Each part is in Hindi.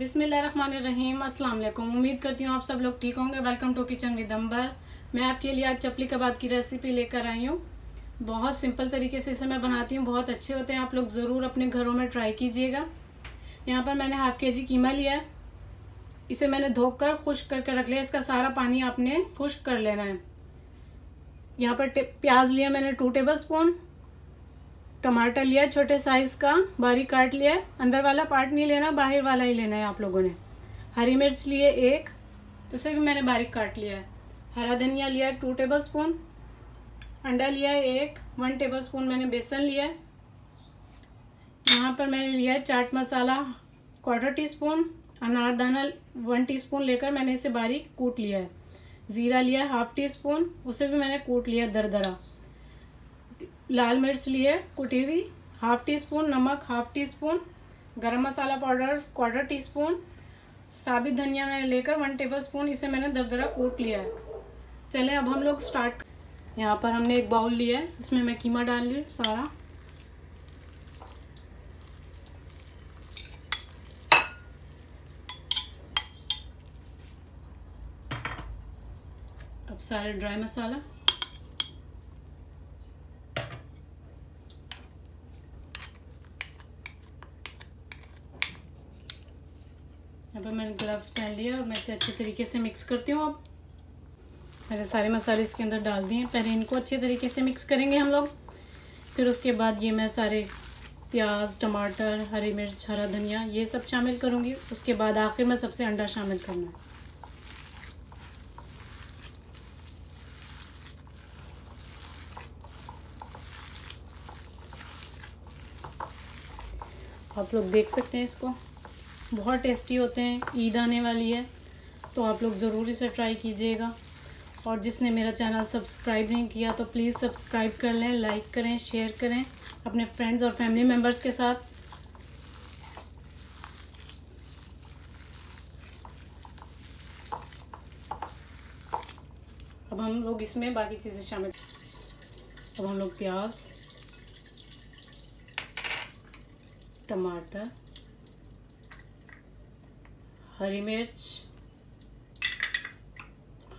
बिस्मिल्लाहिर्रहमानिर्रहीम। अस्सलाम वालेकुम। उम्मीद करती हूँ आप सब लोग ठीक होंगे। वेलकम टू किचन विद अंबर। मैं आपके लिए आज चपली कबाब की रेसिपी लेकर आई हूँ। बहुत सिंपल तरीके से इसे मैं बनाती हूँ, बहुत अच्छे होते हैं। आप लोग ज़रूर अपने घरों में ट्राई कीजिएगा। यहाँ पर मैंने हाफ के जी कीमा लिया है। इसे मैंने धोकर खुश्क करके रख लिया। इसका सारा पानी आपने खुश्क कर लेना है। यहाँ पर प्याज लिया मैंने 2 टेबल स्पून। टमाटर लिया छोटे साइज़ का, बारीक काट लिया है। अंदर वाला पार्ट नहीं लेना, बाहर वाला ही लेना है आप लोगों ने। हरी मिर्च लिए 1, उसे भी मैंने बारीक काट लिया है। हरा धनिया लिया है 2 टेबल स्पून। अंडा लिया है 1 टेबल स्पून मैंने बेसन लिया है। यहाँ पर मैंने लिया है चाट मसाला 1/4 टीस्पून। अनारदाना 1 टीस्पून लेकर मैंने इसे बारीक कूट लिया है। ज़ीरा लिया है ½ टीस्पून, उसे भी मैंने कूट लिया दरदरा। लाल मिर्च लिए कुटी हुई ½ टीस्पून। नमक ½ टीस्पून। गरम मसाला पाउडर 1/4 टीस्पून। साबित धनिया मैंने लेकर 1 टेबल स्पून, इसे मैंने दरदरा कूट लिया है। चलें अब हम लोग स्टार्ट। यहाँ पर हमने एक बाउल लिया है, इसमें मैं कीमा डाल ली सारा। अब सारे ड्राई मसाला, यहाँ पर मैंने ग्लव्स पहन लिया और मैं इसे अच्छे तरीके से मिक्स करती हूँ। अब मैंने सारे मसाले इसके अंदर डाल दिए। पहले इनको अच्छे तरीके से मिक्स करेंगे हम लोग, फिर उसके बाद ये मैं सारे प्याज, टमाटर, हरी मिर्च, हरा धनिया ये सब शामिल करूँगी। उसके बाद आखिर में सबसे अंडा शामिल करना है। आप लोग देख सकते हैं, इसको बहुत टेस्टी होते हैं। ईद आने वाली है तो आप लोग ज़रूर इसे ट्राई कीजिएगा। और जिसने मेरा चैनल सब्सक्राइब नहीं किया तो प्लीज़ सब्सक्राइब कर लें, लाइक करें, शेयर करें अपने फ्रेंड्स और फैमिली मेम्बर्स के साथ। अब हम लोग इसमें बाकी चीज़ें शामिल। अब हम लोग प्याज, टमाटर, हरी मिर्च,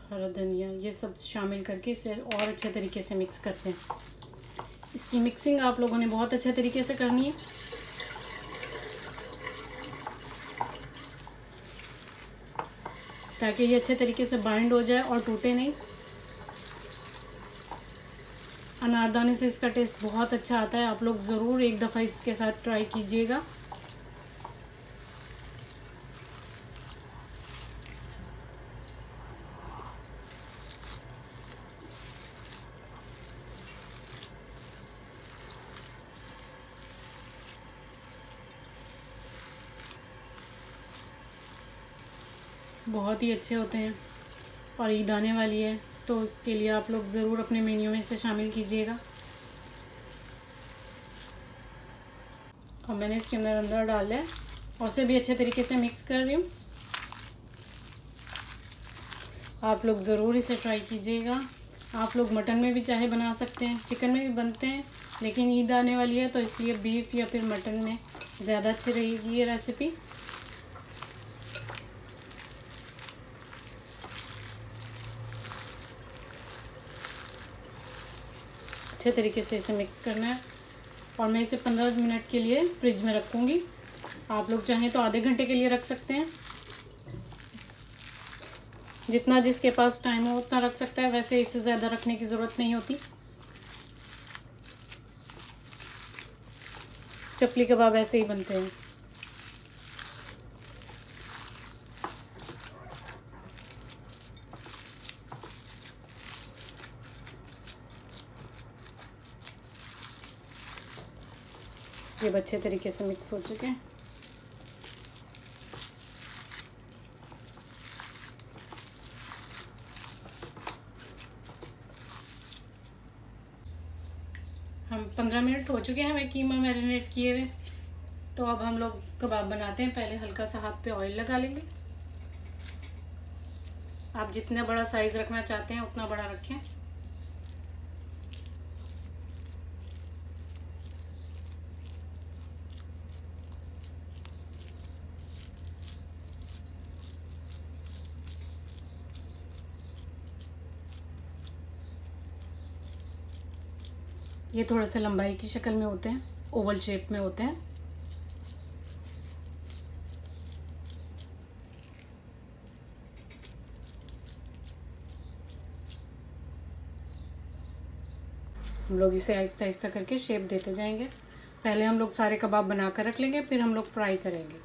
हरा धनिया ये सब शामिल करके इसे और अच्छे तरीके से मिक्स करते हैं। इसकी मिक्सिंग आप लोगों ने बहुत अच्छे तरीके से करनी है, ताकि ये अच्छे तरीके से बाइंड हो जाए और टूटे नहीं। अनारदाने से इसका टेस्ट बहुत अच्छा आता है। आप लोग ज़रूर एक दफ़ा इसके साथ ट्राई कीजिएगा। बहुत ही अच्छे होते हैं और ईद आने वाली है तो उसके लिए आप लोग ज़रूर अपने मेन्यू में इसे शामिल कीजिएगा। और मैंने इसके अंदर डाला है और उसे भी अच्छे तरीके से मिक्स कर रही हूँ। आप लोग ज़रूर इसे ट्राई कीजिएगा। आप लोग मटन में भी चाहे बना सकते हैं, चिकन में भी बनते हैं, लेकिन ईद आने वाली है तो इसलिए बीफ या फिर मटन में ज़्यादा अच्छी रहेगी ये रेसिपी। अच्छे तरीके से इसे मिक्स करना है और मैं इसे 15 मिनट के लिए फ्रिज में रखूँगी। आप लोग चाहें तो आधे घंटे के लिए रख सकते हैं, जितना जिसके पास टाइम हो उतना रख सकता है। वैसे इसे ज़्यादा रखने की ज़रूरत नहीं होती। चपली कबाब ऐसे ही बनते हैं। ये अच्छे तरीके से मिक्स हो चुके हैं। हम 15 मिनट हो चुके हैं हमें कीमा मैरिनेट किए हुए। तो अब हम लोग कबाब बनाते हैं। पहले हल्का सा हाथ पे ऑयल लगा लेंगे। आप जितना बड़ा साइज़ रखना चाहते हैं उतना बड़ा रखें। ये थोड़ा सा लंबाई की शक्ल में होते हैं, ओवल शेप में होते हैं। हम लोग इसे आहिस्ता आहिस्ता करके शेप देते जाएंगे। पहले हम लोग सारे कबाब बना कर रख लेंगे, फिर हम लोग फ्राई करेंगे।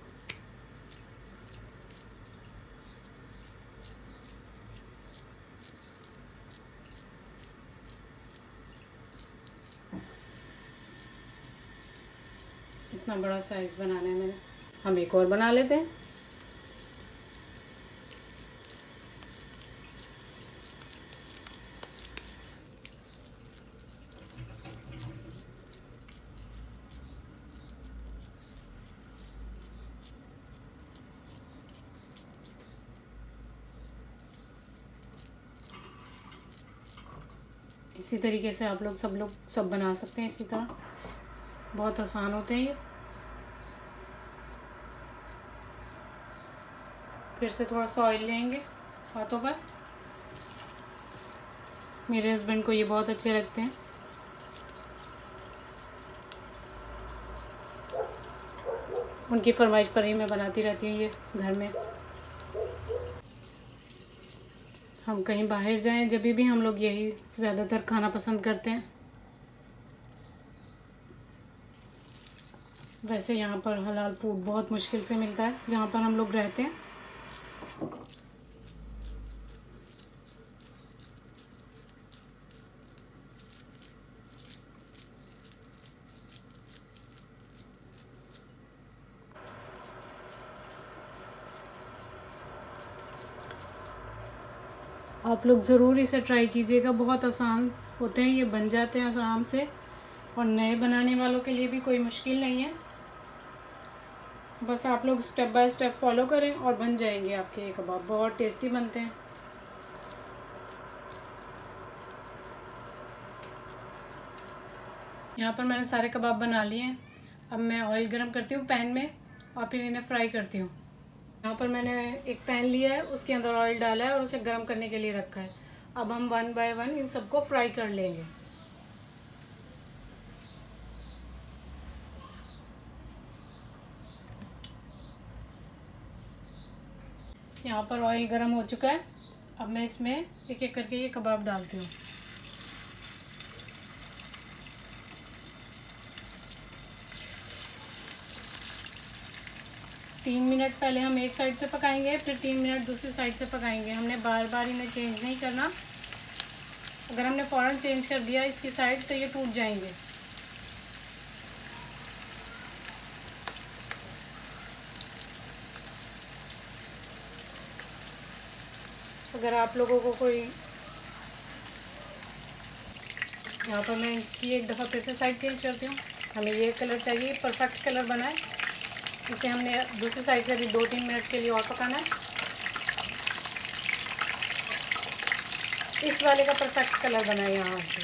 इतना बड़ा साइज़ बनाना है मैंने। हम एक और बना लेते हैं। इसी तरीके से आप लोग सब बना सकते हैं इसी तरह। बहुत आसान होते हैं ये। फिर से थोड़ा सा ऑयल लेंगे हाथों पर। मेरे हस्बैंड को ये बहुत अच्छे लगते हैं। उनकी फरमाइश पर ही मैं बनाती रहती हूँ ये घर में। हम कहीं बाहर जाएं जब भी हम लोग यही ज़्यादातर खाना पसंद करते हैं। वैसे यहाँ पर हलाल फूड बहुत मुश्किल से मिलता है जहाँ पर हम लोग रहते हैं। आप लोग ज़रूर इसे ट्राई कीजिएगा। बहुत आसान होते हैं, ये बन जाते हैं आराम से। और नए बनाने वालों के लिए भी कोई मुश्किल नहीं है। बस आप लोग स्टेप बाय स्टेप फॉलो करें और बन जाएंगे आपके ये कबाब। बहुत टेस्टी बनते हैं। यहाँ पर मैंने सारे कबाब बना लिए हैं। अब मैं ऑयल गरम करती हूँ पैन में और फिर इन्हें फ्राई करती हूँ। यहाँ पर मैंने एक पैन लिया है, उसके अंदर ऑयल डाला है और उसे गर्म करने के लिए रखा है। अब हम 1 बाय 1 इन सबको फ्राई कर लेंगे। यहाँ पर ऑयल गरम हो चुका है। अब मैं इसमें एक एक करके ये कबाब डालती हूँ। तीन मिनट पहले हम एक साइड से पकाएंगे, फिर 3 मिनट दूसरी साइड से पकाएंगे। हमने बार बार इन्हें चेंज नहीं करना। अगर हमने फ़ौरन चेंज कर दिया इसकी साइड तो ये टूट जाएंगे। अगर आप लोगों को कोई, यहाँ पर मैं इसकी एक दफ़ा फिर से साइड चेंज करती हूँ। हमें ये कलर चाहिए, परफेक्ट कलर बना है। इसे हमने दूसरी साइड से भी 2-3 मिनट के लिए और पकाना है। इस वाले का परफेक्ट कलर बना है यहाँ से,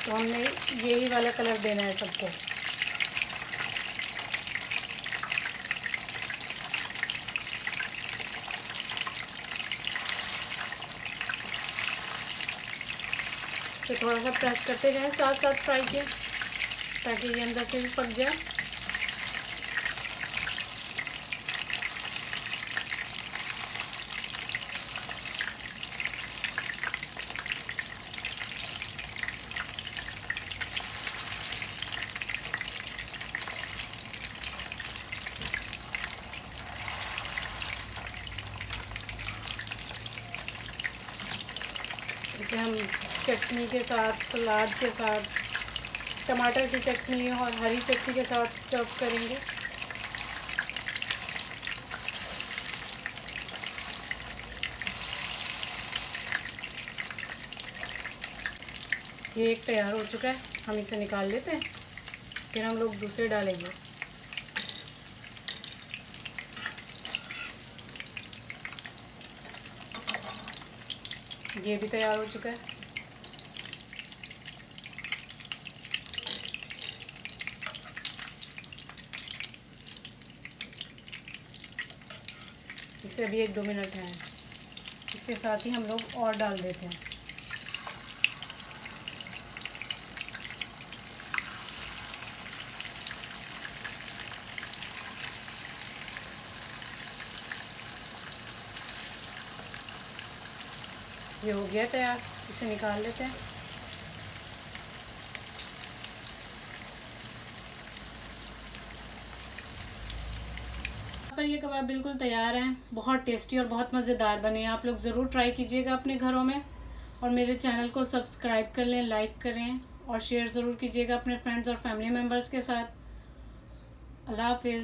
तो हमने यही वाला कलर देना है सबको। तो थोड़ा सा प्रेस करते जाएं साथ साथ फ्राई के, ताकि ये अंदर से भी पक जाए। इसे हम चटनी के साथ, सलाद के साथ, टमाटर की चटनी और हरी चटनी के साथ सर्व करेंगे। ये एक तैयार हो चुका है, हम इसे निकाल लेते हैं। फिर हम लोग दूसरे डालेंगे। ये भी तैयार हो चुका है। इसे अभी 1-2 मिनट है, इसके साथ ही हम लोग और डाल देते हैं। ये हो गया तैयार, इसे निकाल लेते हैं। पर ये कबाब बिल्कुल तैयार हैं, बहुत टेस्टी और बहुत मज़ेदार बने हैं। आप लोग ज़रूर ट्राई कीजिएगा अपने घरों में, और मेरे चैनल को सब्सक्राइब कर लें, लाइक करें और शेयर ज़रूर कीजिएगा अपने फ्रेंड्स और फैमिली मेम्बर्स के साथ। अल्लाह हाफिज़।